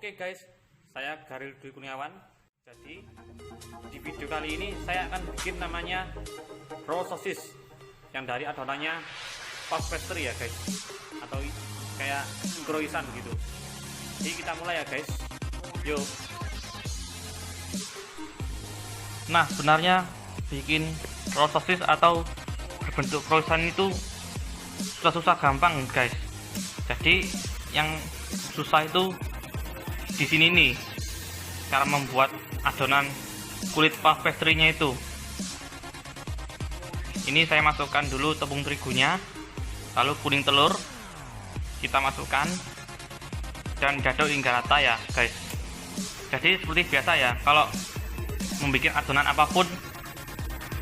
Oke guys, saya Garil Dwi Kurniawan. Jadi di video kali ini saya akan bikin namanya roll sosis yang dari adonannya puff pastry ya guys, atau kayak croissant gitu. Jadi kita mulai ya guys. Yuk. Nah, sebenarnya bikin roll sosis atau berbentuk croissant itu susah-susah gampang guys. Jadi yang susah itu di sini nih, cara membuat adonan kulit puff pastry-nya itu. Ini saya masukkan dulu tepung terigunya, lalu kuning telur kita masukkan dan diaduk hingga rata ya guys. Jadi seperti biasa ya, kalau membuat adonan apapun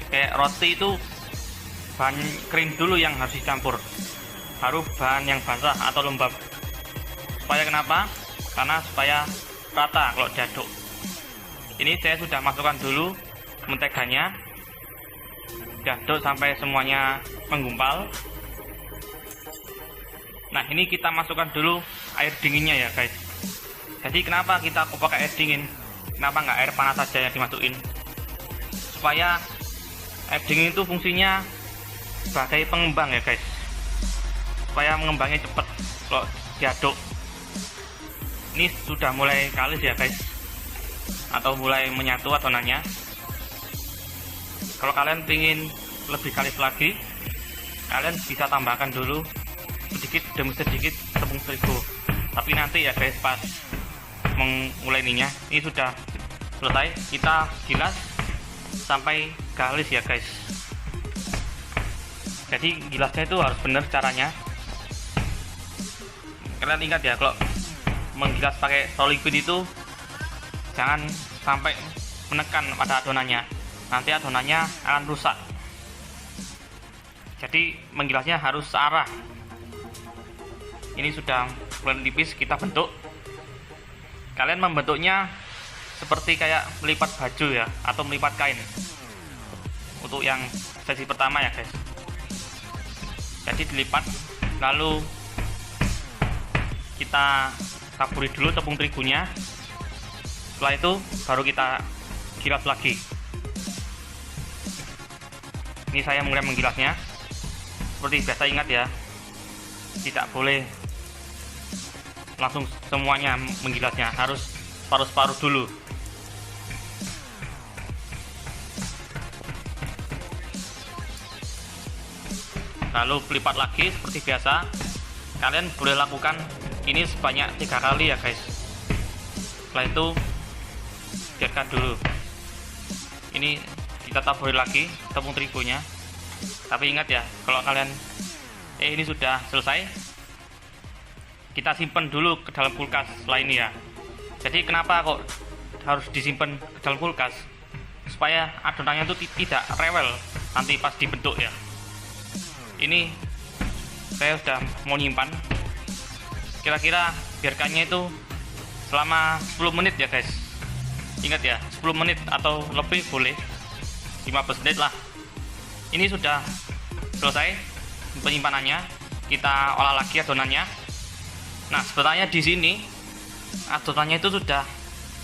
kayak roti itu bahan kering dulu yang harus dicampur, baru bahan yang basah atau lembab. Supaya kenapa? Karena supaya rata kalau diaduk. Ini saya sudah masukkan dulu menteganya, diaduk sampai semuanya menggumpal. Nah, ini kita masukkan dulu air dinginnya ya guys. Jadi kenapa kita kok pakai air dingin, kenapa nggak air panas saja yang dimasukin? Supaya air dingin itu fungsinya sebagai pengembang ya guys, supaya mengembangnya cepat kalau diaduk. Ini sudah mulai kalis ya guys, atau mulai menyatu adonannya. Kalau kalian ingin lebih kalis lagi, kalian bisa tambahkan dulu sedikit demi sedikit tepung terigu. Tapi nanti ya guys, pas memulai ininya, ini sudah selesai, kita gilas sampai kalis ya guys. Jadi gilasnya itu harus benar caranya. Kalian ingat ya, kalau menggilas pakai roll liquid itu jangan sampai menekan pada adonannya, nanti adonannya akan rusak. Jadi menggilasnya harus searah. Ini sudah mulai tipis, kita bentuk. Kalian membentuknya seperti kayak melipat baju ya, atau melipat kain. Untuk yang sesi pertama ya guys. Jadi dilipat, lalu kita taburi dulu tepung terigunya. Setelah itu baru kita gilas lagi. Ini saya mulai menggilasnya. Seperti biasa, ingat ya, tidak boleh langsung semuanya menggilasnya, harus separuh-separuh dulu. Lalu pelipat lagi seperti biasa. Kalian boleh lakukan ini sebanyak 3 kali ya guys. Setelah itu biarkan dulu. Ini kita taburi lagi tepung terigunya. Tapi ingat ya, kalau kalian ini sudah selesai, kita simpan dulu ke dalam kulkas setelah ini ya. Jadi kenapa kok harus disimpan ke dalam kulkas? Supaya adonannya itu tidak rewel nanti pas dibentuk ya. Ini saya sudah mau nyimpan. Kira-kira biarkannya itu selama 10 menit ya guys. Ingat ya, 10 menit atau lebih boleh, 15 menit lah. Ini sudah selesai penyimpanannya. Kita olah lagi adonannya. Nah, sebenarnya di sini adonannya itu sudah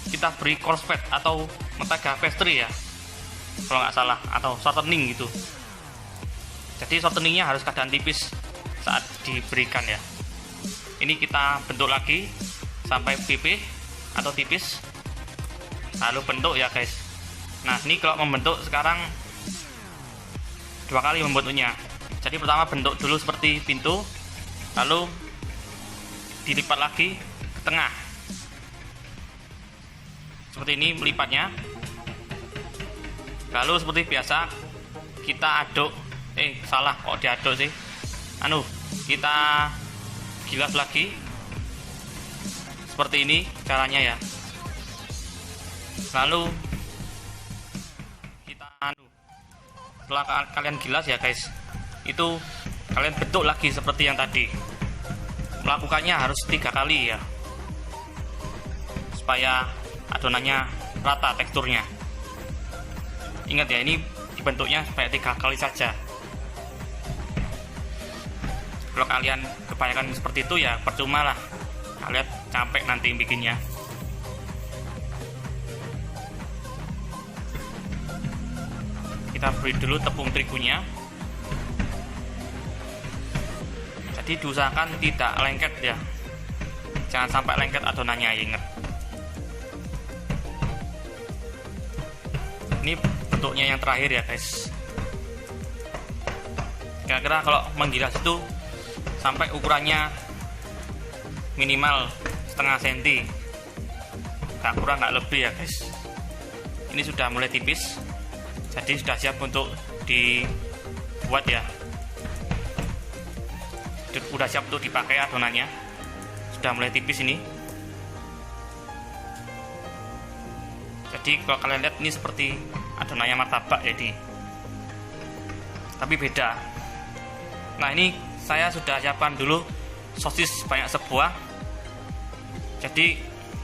kita beri coarse fat atau mentega pastry ya, kalau nggak salah, atau shortening gitu. Jadi shorteningnya harus keadaan tipis saat diberikan ya. Ini kita bentuk lagi sampai pipih atau tipis, lalu bentuk ya guys. Nah, ini kalau membentuk sekarang 2 kali membentuknya. Jadi pertama bentuk dulu seperti pintu, lalu dilipat lagi ke tengah seperti ini melipatnya. Lalu seperti biasa kita aduk, salah kok diaduk sih, kita gilas lagi seperti ini caranya ya. Lalu kita setelah kalian gilas ya guys, itu kalian bentuk lagi seperti yang tadi. Melakukannya harus 3 kali ya, supaya adonannya rata teksturnya. Ingat ya, ini dibentuknya supaya 3 kali saja. Kalau kalian kebanyakan seperti itu ya percuma lah, kalian capek nanti bikinnya. kita beri dulu tepung terigunya. Jadi diusahakan tidak lengket ya, jangan sampai lengket adonannya, ingat. Ini bentuknya yang terakhir ya guys. Kira-kira kalau menggilas itu sampai ukurannya minimal setengah senti, nggak kurang nggak lebih ya guys. Ini sudah mulai tipis, jadi sudah siap untuk dibuat ya. Sudah siap untuk dipakai adonannya, sudah mulai tipis ini. Jadi kalau kalian lihat ini seperti adonannya martabak jadi, tapi beda. Nah ini saya sudah siapkan dulu sosis banyak sebuah. Jadi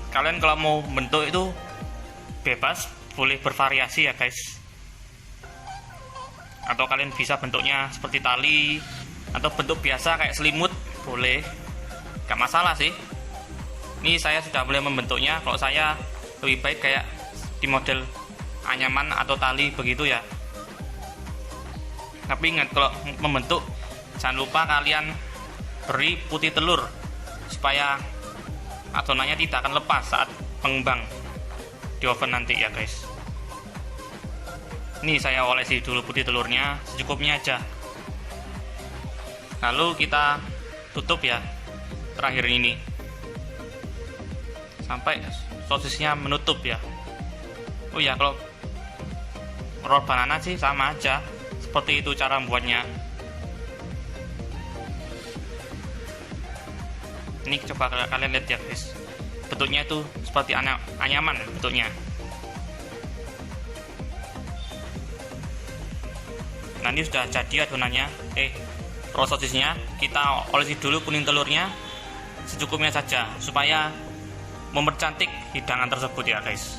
kalian kalau mau bentuk itu bebas, boleh bervariasi ya guys. Atau kalian bisa bentuknya seperti tali, atau bentuk biasa kayak selimut, boleh, gak masalah sih. Ini saya sudah mulai membentuknya. Kalau saya lebih baik kayak di model anyaman atau tali begitu ya. Tapi ingat kalau membentuk jangan lupa kalian beri putih telur supaya adonannya tidak akan lepas saat pengembang di oven nanti ya guys. Ini saya olesi dulu putih telurnya secukupnya aja. Lalu kita tutup ya, terakhir ini sampai sosisnya menutup ya. Oh ya, kalau roll banana sih sama aja, seperti itu cara membuatnya. Ini coba kalian lihat ya guys, bentuknya itu seperti anyaman bentuknya. Nah ini sudah jadi adonannya, roll sosisnya. Kita olesi dulu kuning telurnya secukupnya saja supaya mempercantik hidangan tersebut ya guys.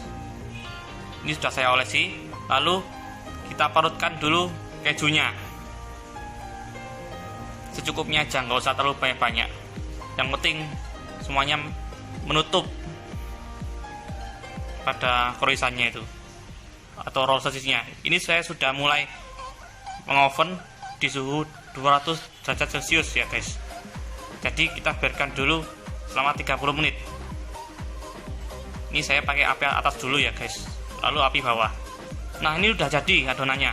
Ini sudah saya olesi, lalu kita parutkan dulu kejunya secukupnya aja, nggak usah terlalu banyak-banyak. Yang penting semuanya menutup pada croissantnya itu atau roll sosisnya. Ini saya sudah mulai mengoven di suhu 200 derajat celcius ya guys. Jadi kita biarkan dulu selama 30 menit. Ini saya pakai api atas dulu ya guys, lalu api bawah. Nah ini udah jadi adonannya.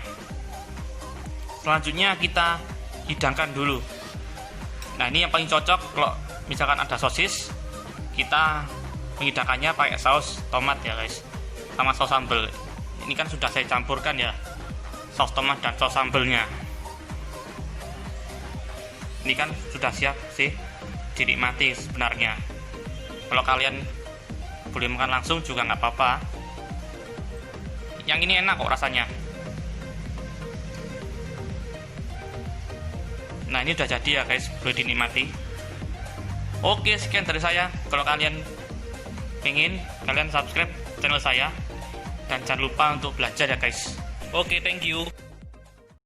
Selanjutnya kita hidangkan dulu. Nah ini yang paling cocok kalau misalkan ada sosis, kita menghidangkannya pakai saus tomat ya guys, sama saus sambal. Ini kan sudah saya campurkan ya, saus tomat dan saus sambalnya. Ini kan sudah siap sih dinikmati sebenarnya. Kalau kalian boleh makan langsung juga nggak apa-apa. Yang ini enak kok rasanya. Nah ini udah jadi ya guys, boleh dinikmati. Oke, sekian dari saya. Kalau kalian pengen, kalian subscribe channel saya dan jangan lupa untuk belajar ya guys. Oke, thank you.